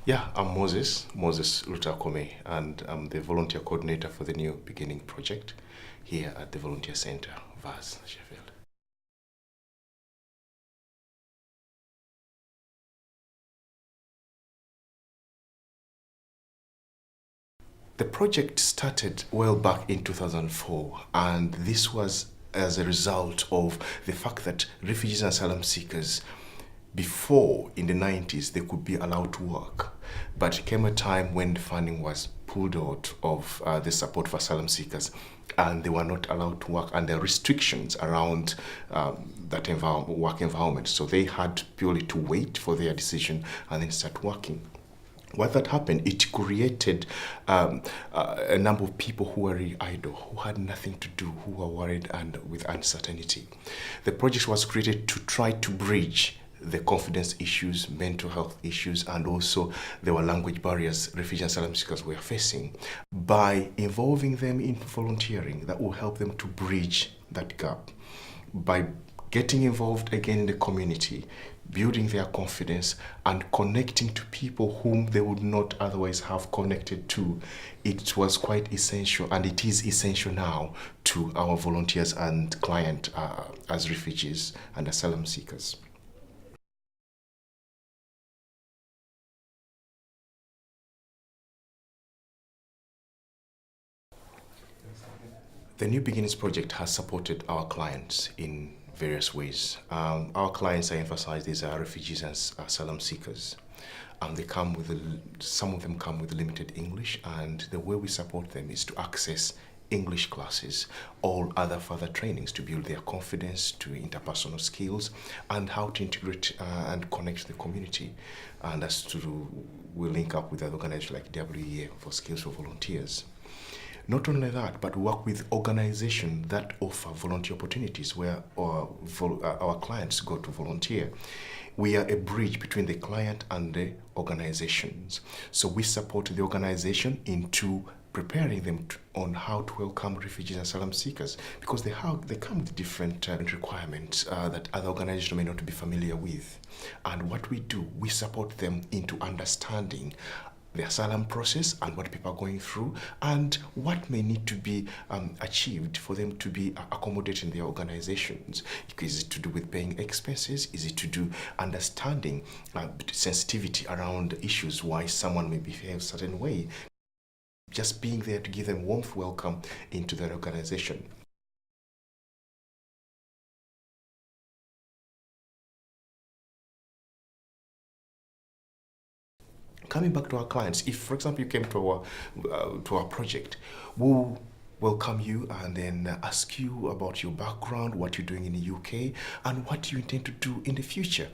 Yeah, I'm Moses Lutakome, and I'm the volunteer coordinator for the New Beginning project here at the Volunteer Center, VAS, Sheffield. The project started well back in 2004, and this was as a result of the fact that refugees and asylum seekers before in the 90s they could be allowed to work, but it came a time when the funding was pulled out of the support for asylum seekers, and they were not allowed to work, and there are restrictions around that work environment, so they had purely to wait for their decision and then start working. What that happened, it created a number of people who were really idle, who had nothing to do, who were worried and with uncertainty. The project was created to try to bridge the confidence issues, mental health issues, and also there were language barriers refugees and asylum seekers were facing. By involving them in volunteering, that will help them to bridge that gap. By getting involved again in the community, building their confidence and connecting to people whom they would not otherwise have connected to, it was quite essential, and it is essential now to our volunteers and clients as refugees and asylum seekers. The New Beginnings project has supported our clients in various ways. Our clients, I emphasize, these are refugees and asylum seekers. They come with some of them come with limited English, and the way we support them is to access English classes, all other further trainings to build their confidence, to interpersonal skills, and how to integrate and connect to the community. And that's to we link up with other organizations like WEA for Skills for Volunteers. Not only that, but we work with organizations that offer volunteer opportunities where our clients go to volunteer. We are a bridge between the client and the organizations. So we support the organization into preparing them on how to welcome refugees and asylum seekers, because they come with different requirements that other organizations may not be familiar with. And what we do, we support them into understanding the asylum process and what people are going through and what may need to be achieved for them to be accommodated in their organizations. Is it to do with paying expenses? Is it to do understanding sensitivity around issues, why someone may behave a certain way? Just being there to give them warmth welcome into their organization. Coming back to our clients, if, for example, you came to our project, we'll welcome you and then ask you about your background, what you're doing in the UK, and what you intend to do in the future.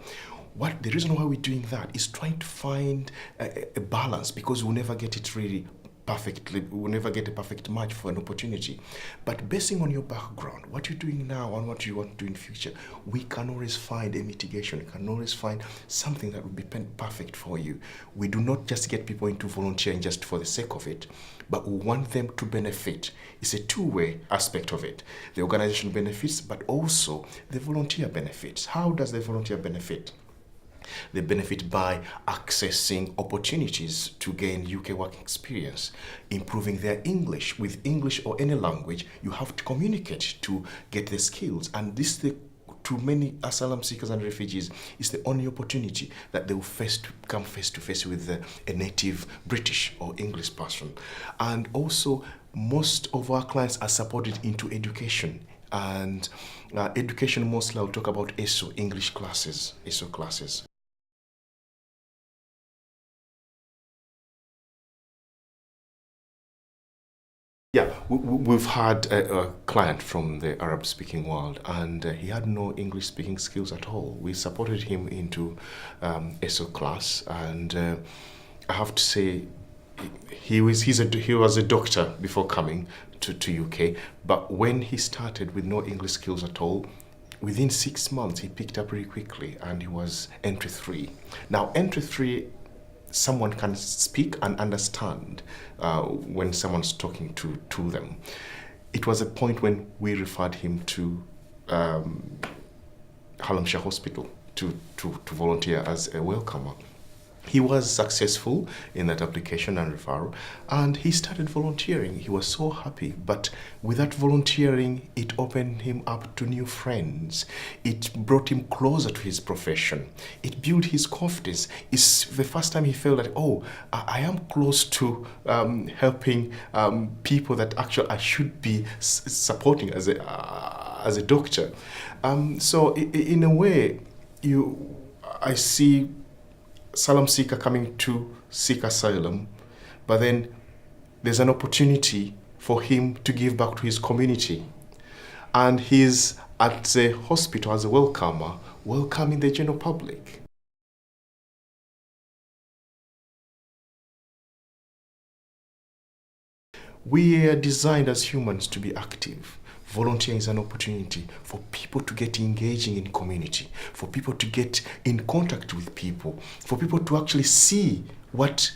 What the reason why we're doing that is trying to find a balance, because we'll never get it really perfectly, we'll never get a perfect match for an opportunity. But basing on your background, what you're doing now and what you want to do in the future, we can always find a mitigation. We can always find something that will be perfect for you. We do not just get people into volunteering just for the sake of it, but we want them to benefit. It's a two-way aspect of it. The organization benefits, but also the volunteer benefits. How does the volunteer benefit? They benefit by accessing opportunities to gain UK work experience, improving their English. With English or any language, you have to communicate to get the skills. And this to many asylum seekers and refugees is the only opportunity that they will come face to face with a native British or English person. And also, most of our clients are supported into education. And education, mostly I'll talk about ESO classes. Yeah, we've had a client from the Arab-speaking world, and he had no English-speaking skills at all. We supported him into ESO class, and I have to say, he was a doctor before coming to UK. But when he started with no English skills at all, within 6 months he picked up really quickly, and he was entry three. Now, entry three, someone can speak and understand when someone's talking to them. It was a point when we referred him to Hallamshire Hospital to volunteer as a welcomer. He was successful in that application and referral, and he started volunteering. He was so happy. But with that volunteering, it opened him up to new friends. It brought him closer to his profession. It built his confidence. It's the first time he felt that, oh, I am close to helping people that actually I should be supporting as a doctor. So in a way, I see asylum seeker coming to seek asylum, but then there's an opportunity for him to give back to his community. And he's at the hospital as a welcomer, welcoming the general public. We are designed as humans to be active. Volunteering is an opportunity for people to get engaging in community, for people to get in contact with people, for people to actually see what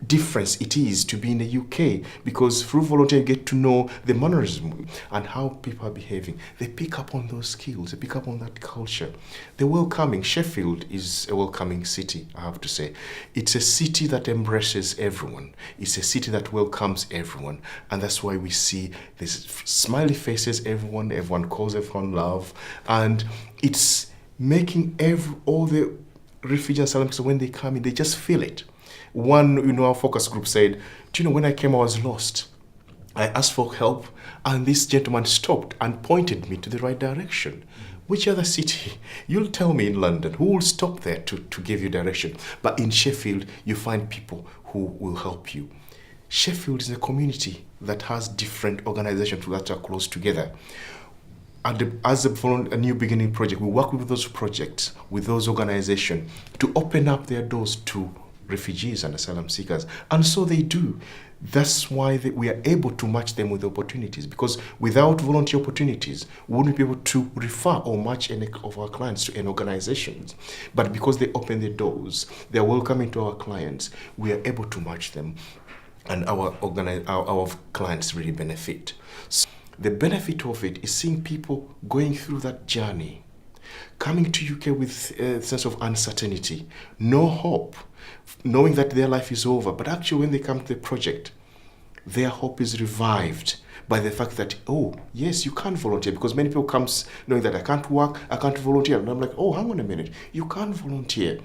difference it is to be in the UK, because through volunteering you get to know the mannerism and how people are behaving. They pick up on those skills, they pick up on that culture. The welcoming, Sheffield is a welcoming city, I have to say. It's a city that embraces everyone. It's a city that welcomes everyone, and that's why we see these smiley faces, everyone calls everyone love, and it's making all the refugees and asylum seekers, when they come in, they just feel it. One, our focus group said, do you know, when I came, I was lost. I asked for help, and this gentleman stopped and pointed me to the right direction. Which other city? You'll tell me in London, who will stop there to give you direction? But in Sheffield, you find people who will help you. Sheffield is a community that has different organizations that are close together. As a New Beginning project, we work with those projects, with those organizations, to open up their doors to refugees and asylum seekers, and so they do. That's why we are able to match them with opportunities, because without volunteer opportunities, we wouldn't be able to refer or match any of our clients to any organizations. But because they open the doors, they are welcoming to our clients, we are able to match them, and our clients really benefit. So the benefit of it is seeing people going through that journey, coming to UK with a sense of uncertainty, no hope, knowing that their life is over. But actually, when they come to the project, their hope is revived by the fact that, oh, yes, you can volunteer. Because many people come knowing that I can't work, I can't volunteer. And I'm like, oh, hang on a minute, you can't volunteer.